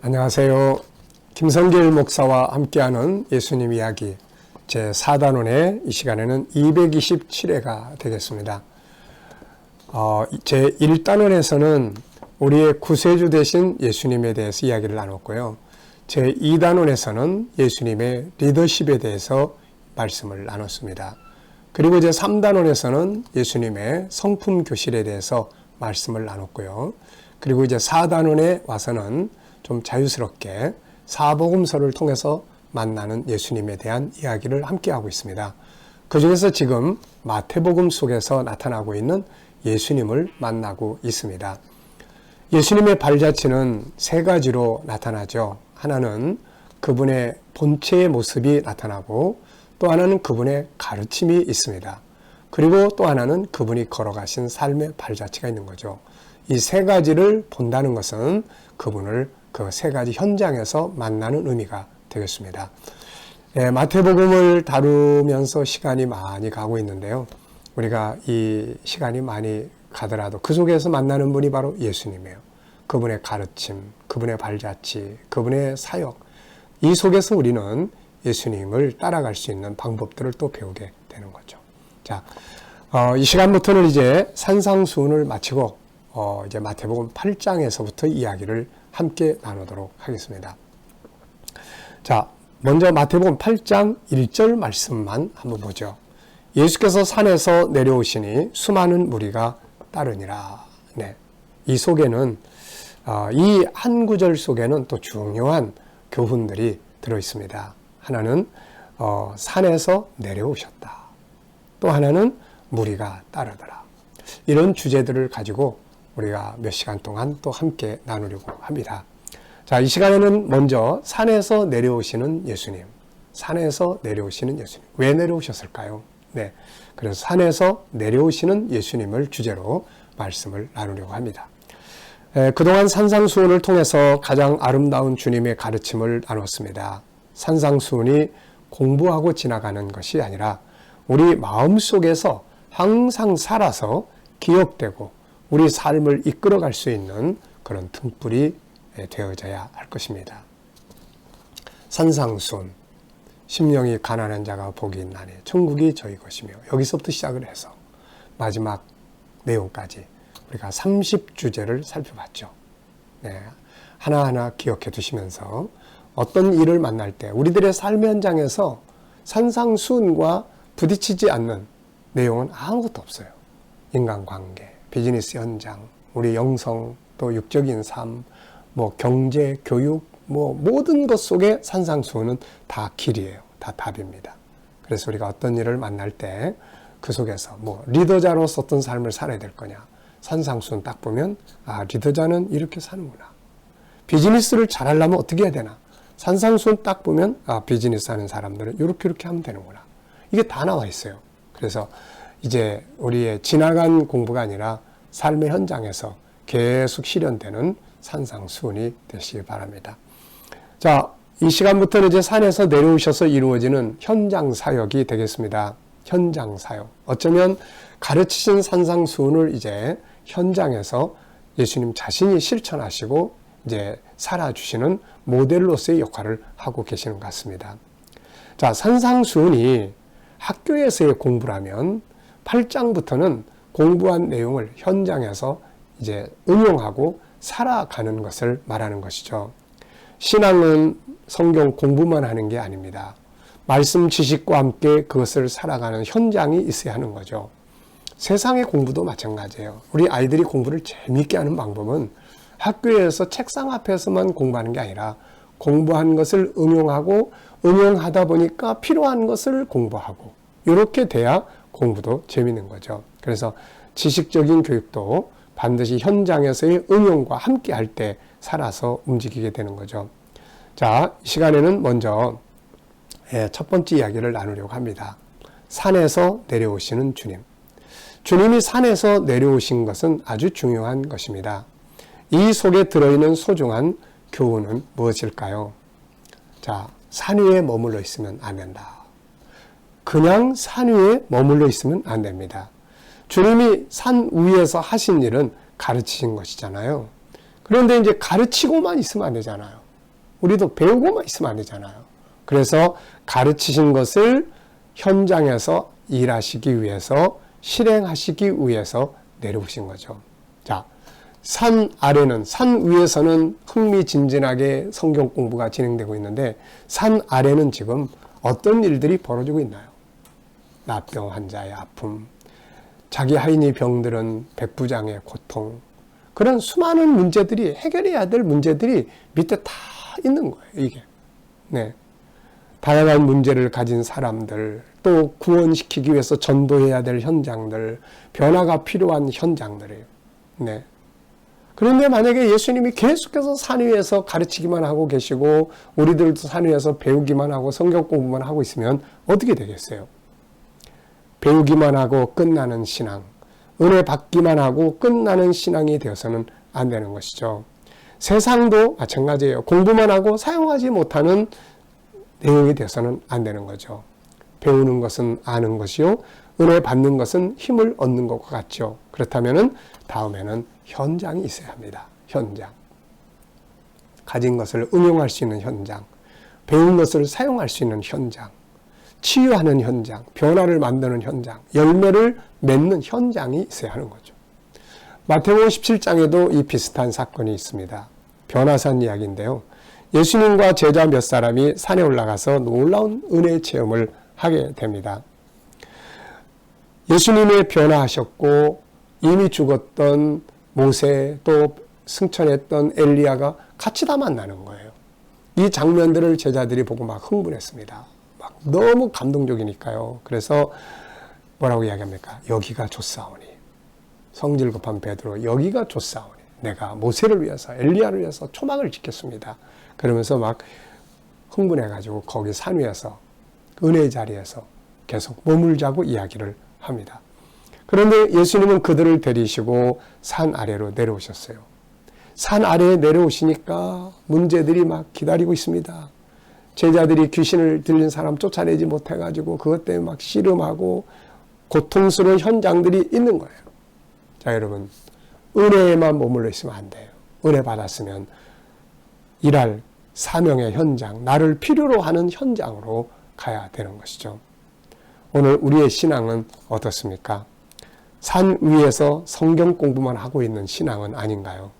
안녕하세요. 김성길 목사와 함께하는 예수님 이야기 제4단원의 이 시간에는 227회가 되겠습니다. 제1단원에서는 우리의 구세주 되신 예수님에 대해서 이야기를 나눴고요. 제2단원에서는 예수님의 리더십에 대해서 말씀을 나눴습니다. 그리고 이제 3단원에서는 예수님의 성품 교실에 대해서 말씀을 나눴고요. 그리고 이제 4단원에 와서는 좀 자유스럽게 사복음서를 통해서 만나는 예수님에 대한 이야기를 함께 하고 있습니다. 그 중에서 지금 마태복음 속에서 나타나고 있는 예수님을 만나고 있습니다. 예수님의 발자취는 세 가지로 나타나죠. 하나는 그분의 본체의 모습이 나타나고, 또 하나는 그분의 가르침이 있습니다. 그리고 또 하나는 그분이 걸어가신 삶의 발자취가 있는 거죠. 이 세 가지를 본다는 것은 그분을 그 세 가지 현장에서 만나는 의미가 되겠습니다. 마태복음을 다루면서 시간이 많이 가고 있는데요. 우리가 이 시간이 많이 가더라도 그 속에서 만나는 분이 바로 예수님이에요. 그분의 가르침, 그분의 발자취, 그분의 사역, 이 속에서 우리는 예수님을 따라갈 수 있는 방법들을 또 배우게 되는 거죠. 자, 이 시간부터는 이제 산상수훈을 마치고 이제 마태복음 8장에서부터 이야기를 함께 나누도록 하겠습니다. 자, 먼저 마태복음 8장 1절 말씀만 한번 보죠. 예수께서 산에서 내려오시니 수많은 무리가 따르니라. 네, 이 속에는 이 한 구절 속에는 또 중요한 교훈들이 들어 있습니다. 하나는 산에서 내려오셨다. 또 하나는 무리가 따르더라. 이런 주제들을 가지고 우리가 몇 시간 동안 또 함께 나누려고 합니다. 자, 이 시간에는 먼저 산에서 내려오시는 예수님, 산에서 내려오시는 예수님. 왜 내려오셨을까요? 네, 그래서 산에서 내려오시는 예수님을 주제로 말씀을 나누려고 합니다. 그동안 산상수훈을 통해서 가장 아름다운 주님의 가르침을 나눴습니다. 산상수훈이 공부하고 지나가는 것이 아니라 우리 마음속에서 항상 살아서 기억되고 우리 삶을 이끌어갈 수 있는 그런 등불이 되어져야 할 것입니다. 산상수훈, 심령이 가난한 자가 복이 있나니 천국이 저희 것이며, 여기서부터 시작을 해서 마지막 내용까지 우리가 30주제를 살펴봤죠. 네, 하나하나 기억해 두시면서 어떤 일을 만날 때 우리들의 삶의 현장에서 산상수훈과 부딪히지 않는 내용은 아무것도 없어요. 인간관계, 비즈니스 현장, 우리 영성, 또 육적인 삶, 경제, 교육, 모든 것 속에 산상수훈은 다 길이에요. 다 답입니다. 그래서 우리가 어떤 일을 만날 때 그 속에서 리더자로서 어떤 삶을 살아야 될 거냐. 산상수훈 딱 보면 리더자는 이렇게 사는구나. 비즈니스를 잘하려면 어떻게 해야 되나. 산상수훈 딱 보면 비즈니스 하는 사람들은 이렇게 하면 되는구나. 이게 다 나와 있어요. 그래서 이제 우리의 지나간 공부가 아니라 삶의 현장에서 계속 실현되는 산상수훈이 되시기 바랍니다. 자, 이 시간부터는 이제 산에서 내려오셔서 이루어지는 현장 사역이 되겠습니다. 현장 사역. 어쩌면 가르치신 산상수훈을 이제 현장에서 예수님 자신이 실천하시고 이제 살아주시는 모델로서의 역할을 하고 계시는 것 같습니다. 자, 산상수훈이 학교에서의 공부라면 8장부터는 공부한 내용을 현장에서 이제 응용하고 살아가는 것을 말하는 것이죠. 신앙은 성경 공부만 하는 게 아닙니다. 말씀 지식과 함께 그것을 살아가는 현장이 있어야 하는 거죠. 세상의 공부도 마찬가지예요. 우리 아이들이 공부를 재미있게 하는 방법은 학교에서 책상 앞에서만 공부하는 게 아니라 공부한 것을 응용하다 보니까 필요한 것을 공부하고, 이렇게 돼야 공부도 재미있는 거죠. 그래서 지식적인 교육도 반드시 현장에서의 응용과 함께 할 때 살아서 움직이게 되는 거죠. 자, 이 시간에는 먼저 첫 번째 이야기를 나누려고 합니다. 산에서 내려오시는 주님. 주님이 산에서 내려오신 것은 아주 중요한 것입니다. 이 속에 들어있는 소중한 교훈은 무엇일까요? 자, 산 위에 머물러 있으면 안 된다. 그냥 산 위에 머물러 있으면 안 됩니다. 주님이 산 위에서 하신 일은 가르치신 것이잖아요. 그런데 이제 가르치고만 있으면 안 되잖아요. 우리도 배우고만 있으면 안 되잖아요. 그래서 가르치신 것을 현장에서 일하시기 위해서, 실행하시기 위해서 내려오신 거죠. 자, 산 아래는, 산 위에서는 흥미진진하게 성경 공부가 진행되고 있는데, 산 아래는 지금 어떤 일들이 벌어지고 있나요? 납병 환자의 아픔, 자기 하인이 병들은 백부장의 고통, 그런 수많은 문제들이, 해결해야 될 문제들이 밑에 다 있는 거예요, 이게. 네. 다양한 문제를 가진 사람들, 또 구원시키기 위해서 전도해야 될 현장들, 변화가 필요한 현장들이에요. 네. 그런데 만약에 예수님이 계속해서 산 위에서 가르치기만 하고 계시고, 우리들도 산 위에서 배우기만 하고 성경 공부만 하고 있으면 어떻게 되겠어요? 배우기만 하고 끝나는 신앙, 은혜 받기만 하고 끝나는 신앙이 되어서는 안 되는 것이죠. 세상도 마찬가지예요. 공부만 하고 사용하지 못하는 내용이 되어서는 안 되는 거죠. 배우는 것은 아는 것이요, 은혜 받는 것은 힘을 얻는 것과 같죠. 그렇다면 다음에는 현장이 있어야 합니다. 현장. 가진 것을 응용할 수 있는 현장, 배운 것을 사용할 수 있는 현장, 치유하는 현장, 변화를 만드는 현장, 열매를 맺는 현장이 있어야 하는 거죠. 마태복음 17장에도 이 비슷한 사건이 있습니다. 변화산 이야기인데요. 예수님과 제자 몇 사람이 산에 올라가서 놀라운 은혜의 체험을 하게 됩니다. 예수님의 변화하셨고 이미 죽었던 모세, 또 승천했던 엘리야가 같이 다 만나는 거예요. 이 장면들을 제자들이 보고 막 흥분했습니다. 막 너무 감동적이니까요. 그래서 뭐라고 이야기합니까? 여기가 좋사오니. 성질 급한 베드로, 여기가 좋사오니. 내가 모세를 위해서, 엘리야를 위해서 초막을 짓겠습니다. 그러면서 막 흥분해가지고 거기 산 위에서, 은혜의 자리에서 계속 머물자고 이야기를 합니다. 그런데 예수님은 그들을 데리시고 산 아래로 내려오셨어요. 산 아래에 내려오시니까 문제들이 막 기다리고 있습니다. 제자들이 귀신을 들린 사람 쫓아내지 못해가지고 그것 때문에 막 씨름하고 고통스러운 현장들이 있는 거예요. 자, 여러분, 은혜에만 머물러 있으면 안 돼요. 은혜 받았으면 일할 사명의 현장, 나를 필요로 하는 현장으로 가야 되는 것이죠. 오늘 우리의 신앙은 어떻습니까? 산 위에서 성경 공부만 하고 있는 신앙은 아닌가요?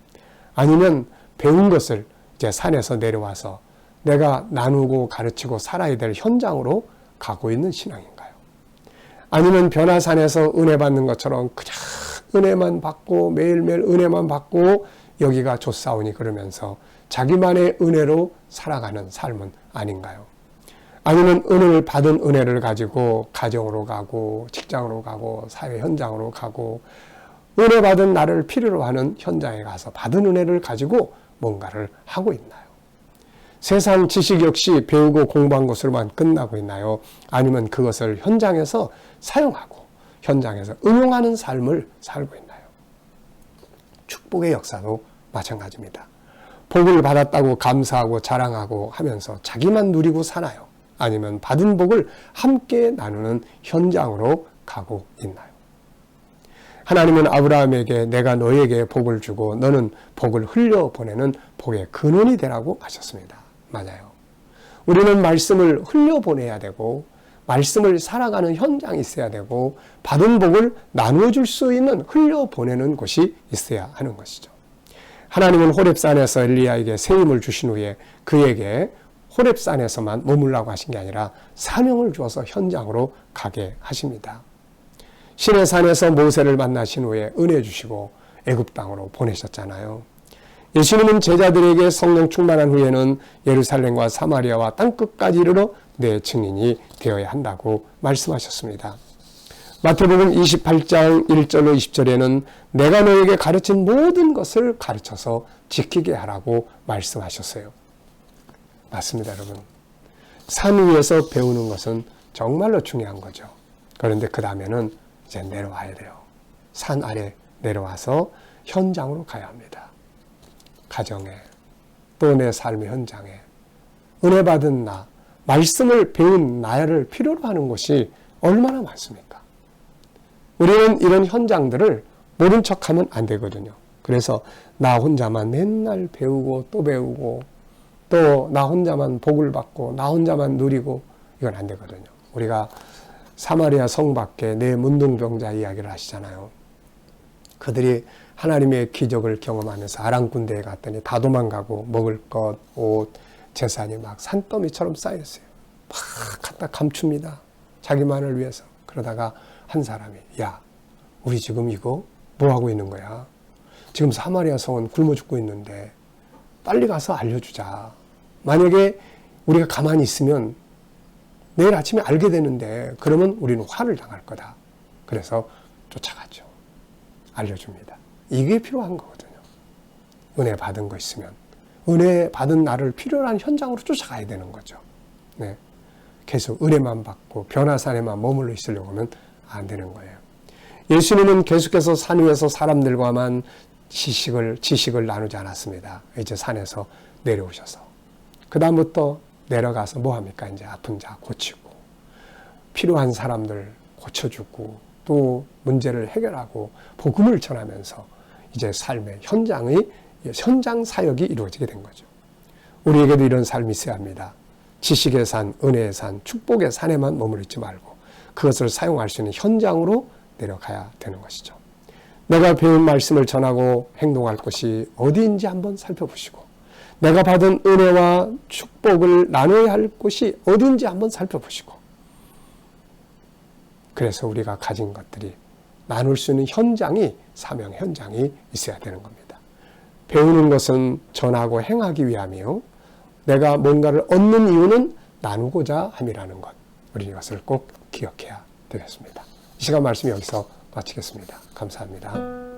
아니면 배운 것을 이제 산에서 내려와서 내가 나누고 가르치고 살아야 될 현장으로 가고 있는 신앙인가요? 아니면 변화산에서 은혜 받는 것처럼 그냥 은혜만 받고 매일매일 은혜만 받고 여기가 좋사오니 그러면서 자기만의 은혜로 살아가는 삶은 아닌가요? 아니면 은혜를 받은 은혜를 가지고 가정으로 가고 직장으로 가고 사회 현장으로 가고 은혜 받은 나를 필요로 하는 현장에 가서 받은 은혜를 가지고 뭔가를 하고 있나요? 세상 지식 역시 배우고 공부한 것으로만 끝나고 있나요? 아니면 그것을 현장에서 사용하고 현장에서 응용하는 삶을 살고 있나요? 축복의 역사도 마찬가지입니다. 복을 받았다고 감사하고 자랑하고 하면서 자기만 누리고 사나요? 아니면 받은 복을 함께 나누는 현장으로 가고 있나요? 하나님은 아브라함에게 내가 너에게 복을 주고 너는 복을 흘려보내는 복의 근원이 되라고 하셨습니다. 맞아요. 우리는 말씀을 흘려보내야 되고 말씀을 살아가는 현장이 있어야 되고 받은 복을 나누어줄 수 있는 흘려보내는 곳이 있어야 하는 것이죠. 하나님은 호렙산에서 엘리야에게 새 힘을 주신 후에 그에게 호렙산에서만 머물라고 하신 게 아니라 사명을 주어서 현장으로 가게 하십니다. 시내산에서 모세를 만나신 후에 은혜 주시고 애굽 땅으로 보내셨잖아요. 예수님은 제자들에게 성령 충만한 후에는 예루살렘과 사마리아와 땅끝까지 이르러 내 증인이 되어야 한다고 말씀하셨습니다. 마태복음 28장 1절로 20절에는 내가 너에게 가르친 모든 것을 가르쳐서 지키게 하라고 말씀하셨어요. 맞습니다, 여러분. 산 위에서 배우는 것은 정말로 중요한 거죠. 그런데 그 다음에는 이제 내려와야 돼요. 산 아래 내려와서 현장으로 가야 합니다. 가정에, 또 내 삶의 현장에 은혜 받은 나, 말씀을 배운 나를 필요로 하는 것이 얼마나 많습니까? 우리는 이런 현장들을 모른 척하면 안 되거든요. 그래서 나 혼자만 맨날 배우고 또 배우고 또 나 혼자만 복을 받고 나 혼자만 누리고 이건 안 되거든요. 우리가 사마리아 성 밖에 네 문둥병자 이야기를 하시잖아요. 그들이 하나님의 기적을 경험하면서 아람 군대에 갔더니 다 도망가고 먹을 것, 옷, 재산이 막 산더미처럼 쌓였어요. 막 갖다 감춥니다. 자기만을 위해서. 그러다가 한 사람이 야, 우리 지금 이거 뭐 하고 있는 거야? 지금 사마리아 성은 굶어 죽고 있는데 빨리 가서 알려주자. 만약에 우리가 가만히 있으면 내일 아침에 알게 되는데 그러면 우리는 화를 당할 거다. 그래서 쫓아가죠. 알려줍니다. 이게 필요한 거거든요. 은혜 받은 거 있으면 은혜 받은 나를 필요한 현장으로 쫓아가야 되는 거죠. 네. 계속 은혜만 받고 변화산에만 머물러 있으려고 하면 안 되는 거예요. 예수님은 계속해서 산 위에서 사람들과만 지식을 나누지 않았습니다. 이제 산에서 내려오셔서 그 다음부터 내려가서 뭐 합니까? 이제 아픈 자 고치고 필요한 사람들 고쳐주고 또 문제를 해결하고 복음을 전하면서 이제 삶의 현장 사역이 이루어지게 된 거죠. 우리에게도 이런 삶이 있어야 합니다. 지식의 산, 은혜의 산, 축복의 산에만 머물러 있지 말고 그것을 사용할 수 있는 현장으로 내려가야 되는 것이죠. 내가 배운 말씀을 전하고 행동할 곳이 어디인지 한번 살펴보시고 내가 받은 은혜와 축복을 나눠야 할 곳이 어디인지 한번 살펴보시고 그래서 우리가 가진 것들이 나눌 수 있는 현장이 사명 현장이 있어야 되는 겁니다. 배우는 것은 전하고 행하기 위함이요. 내가 뭔가를 얻는 이유는 나누고자 함이라는 것. 우리 이것을 꼭 기억해야 되겠습니다. 이 시간 말씀 여기서 마치겠습니다. 감사합니다.